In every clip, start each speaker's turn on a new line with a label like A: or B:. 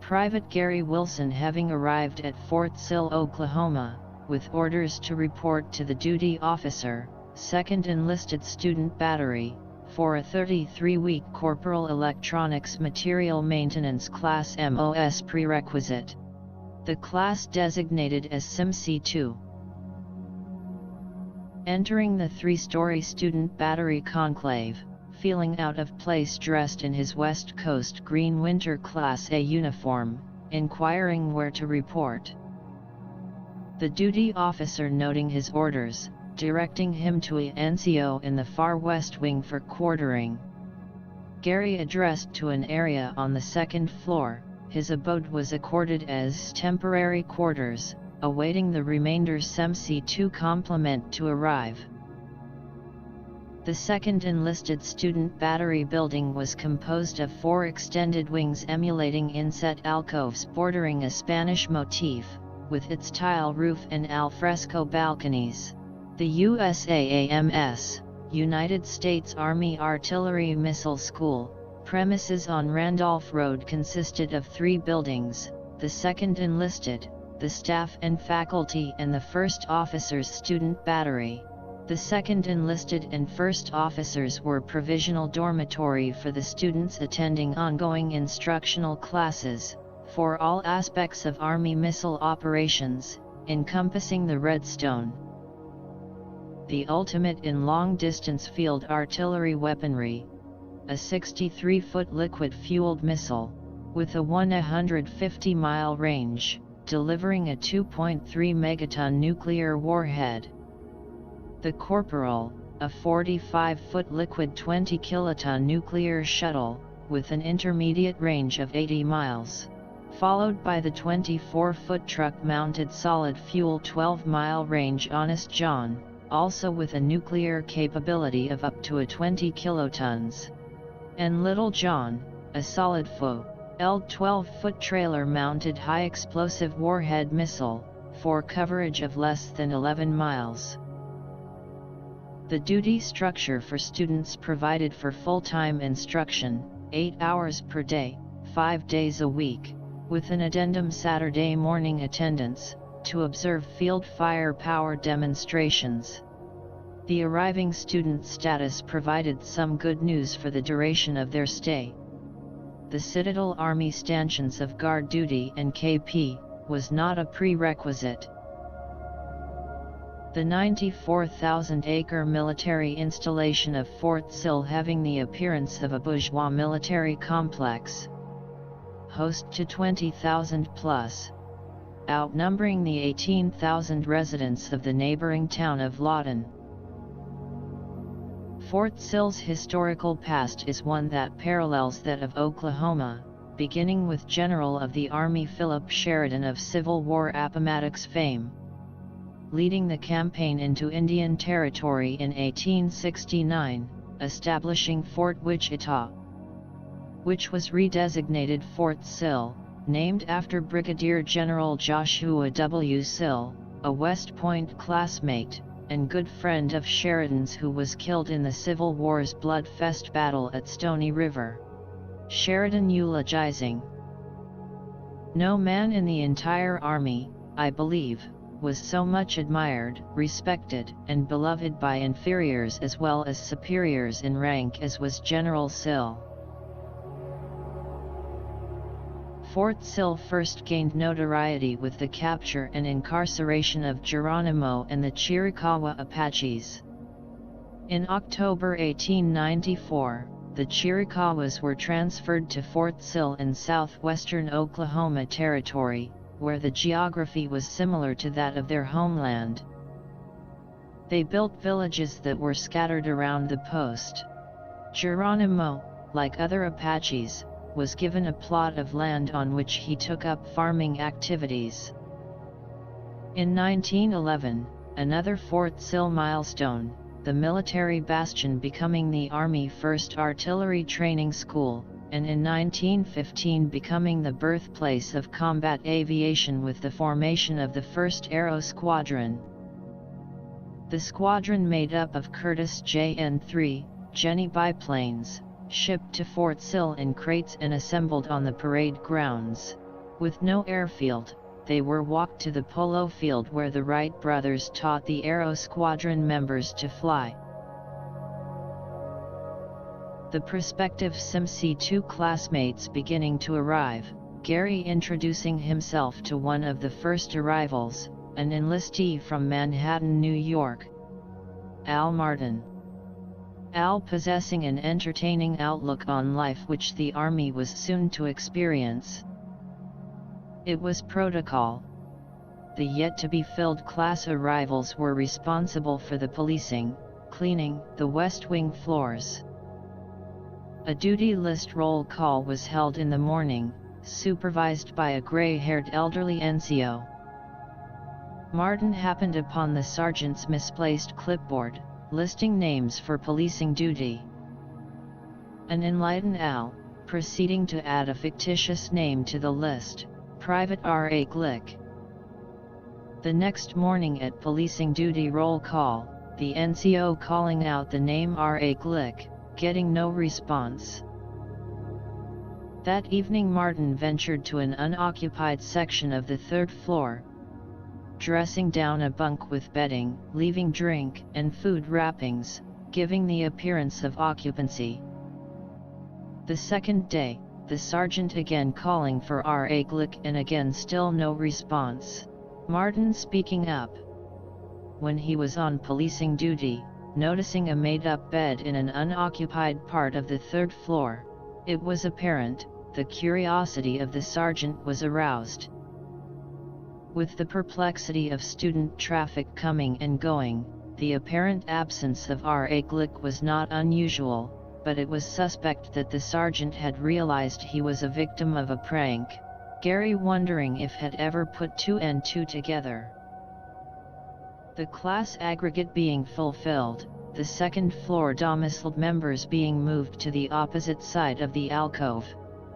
A: Private Gary Willson having arrived at Fort Sill, Oklahoma, with orders to report to the duty officer, 2nd Enlisted Student Battery, for a 33-week Corporal Electronics Material Maintenance Class MOS prerequisite. The class designated as SIMC-2. Entering the 3-story student battery conclave, feeling out of place dressed in his West Coast green winter Class A uniform, inquiring where to report. The duty officer noting his orders, directing him to a NCO in the far west wing for quartering. Gary addressed to an area on the 2nd floor. His abode was accorded as temporary quarters, awaiting the remainder SIMC-2 complement to arrive. The 2nd Enlisted Student Battery building was composed of 4 extended wings emulating inset alcoves bordering a Spanish motif, with its tile roof and alfresco balconies. The USAAMS, United States Army Artillery Missile School, premises on Randolph Road consisted of 3 buildings, the 2nd Enlisted, the Staff and Faculty and the 1st Officers Student Battery. The 2nd Enlisted and 1st Officers were provisional dormitory for the students attending ongoing instructional classes, for all aspects of Army missile operations, encompassing the Redstone. The ultimate in long-distance field artillery weaponry, a 63-foot liquid-fueled missile, with a 150-mile range, delivering a 2.3 megaton nuclear warhead. The Corporal, a 45-foot liquid 20-kiloton nuclear shuttle, with an intermediate range of 80 miles. Followed by the 24-foot truck-mounted solid-fuel 12-mile range Honest John, also with a nuclear capability of up to 20 kilotons. And Little John, a solid-fuel, 12-foot trailer-mounted high-explosive warhead missile, for coverage of less than 11 miles. The duty structure for students provided for full-time instruction, 8 hours per day, 5 days a week, with an addendum Saturday morning attendance, to observe field firepower demonstrations. The arriving student status provided some good news for the duration of their stay. The Citadel Army stanchions of guard duty and KP, was not a prerequisite. The 94,000-acre military installation of Fort Sill having the appearance of a bourgeois military complex. Host to 20,000 plus. Outnumbering the 18,000 residents of the neighboring town of Lawton. Fort Sill's historical past is one that parallels that of Oklahoma, beginning with General of the Army Philip Sheridan of Civil War Appomattox fame, leading the campaign into Indian Territory in 1869, establishing Fort Wichita, which was redesignated Fort Sill, named after Brigadier General Joshua W. Sill, a West Point classmate, and good friend of Sheridan's who was killed in the Civil War's blood-fest battle at Stony River. Sheridan eulogizing, "No man in the entire Army, I believe, was so much admired, respected, and beloved by inferiors as well as superiors in rank as was General Sill." Fort Sill first gained notoriety with the capture and incarceration of Geronimo and the Chiricahua Apaches. In October 1894, the Chiricahuas were transferred to Fort Sill in southwestern Oklahoma Territory, where the geography was similar to that of their homeland. They built villages that were scattered around the post. Geronimo, like other Apaches, was given a plot of land on which he took up farming activities. In 1911, another Fort Sill milestone, the military bastion becoming the Army First Artillery Training School, and in 1915 becoming the birthplace of combat aviation with the formation of the 1st Aero Squadron. The squadron made up of Curtiss JN-3, Jenny biplanes, shipped to Fort Sill in crates and assembled on the parade grounds. With no airfield, they were walked to the polo field where the Wright brothers taught the Aero Squadron members to fly. The prospective SimC-2 classmates beginning to arrive, Gary introducing himself to one of the first arrivals, an enlistee from Manhattan, New York, Al Martin. Al possessing an entertaining outlook on life which the Army was soon to experience. It was protocol. The yet-to-be-filled class arrivals were responsible for the policing, cleaning the West Wing floors. A duty list roll call was held in the morning, supervised by a gray-haired elderly NCO. Martin happened upon the sergeant's misplaced clipboard, listing names for policing duty. An enlightened Al, proceeding to add a fictitious name to the list, Private R.A. Glick. The next morning at policing duty roll call, the NCO calling out the name R.A. Glick, getting no response. That evening Martin ventured to an unoccupied section of the third floor, dressing down a bunk with bedding, leaving drink and food wrappings, giving the appearance of occupancy. The second day, the sergeant again calling for R.A. Glick and again still no response. Martin speaking up. When he was on policing duty, noticing a made-up bed in an unoccupied part of the third floor, it was apparent, the curiosity of the sergeant was aroused. With the perplexity of student traffic coming and going, the apparent absence of R.A. Glick was not unusual, but it was suspect that the sergeant had realized he was a victim of a prank, Gary wondering if had ever put two and two together. The class aggregate being fulfilled, the second floor domiciled members being moved to the opposite side of the alcove.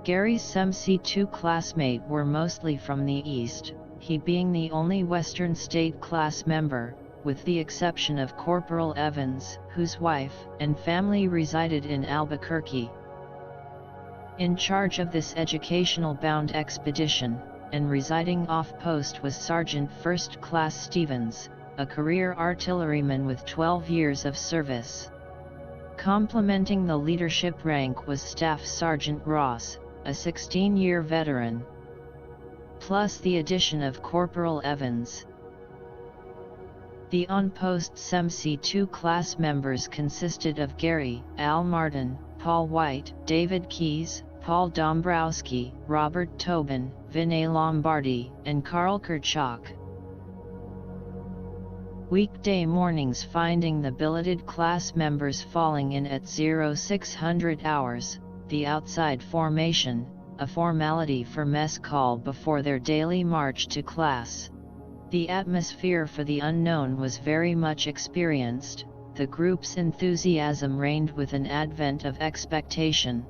A: Gary's SimC-2 classmate were mostly from the East, he being the only Western State class member, with the exception of Corporal Evans, whose wife and family resided in Albuquerque. In charge of this educational-bound expedition, and residing off-post was Sergeant First Class Stevens, a career artilleryman with 12 years of service. Complementing the leadership rank was Staff Sergeant Ross, a 16-year veteran, plus the addition of Corporal Evans. The on-post SimC-2 class members consisted of Gary, Al Martin, Paul White, David Keyes, Paul Dombrowski, Robert Tobin, Vinay Lombardi, and Carl Kerchak. Weekday mornings finding the billeted class members falling in at 0600 hours, the outside formation, a formality for mess call before their daily march to class. The atmosphere for the unknown was very much experienced, the group's enthusiasm reigned with an advent of expectation.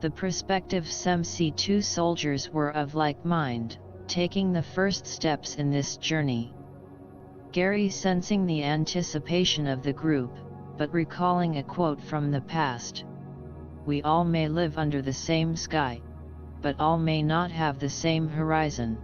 A: The prospective SimC-2 soldiers were of like mind, taking the first steps in this journey. Gary sensing the anticipation of the group, but recalling a quote from the past. "We all may live under the same sky, but all may not have the same horizon."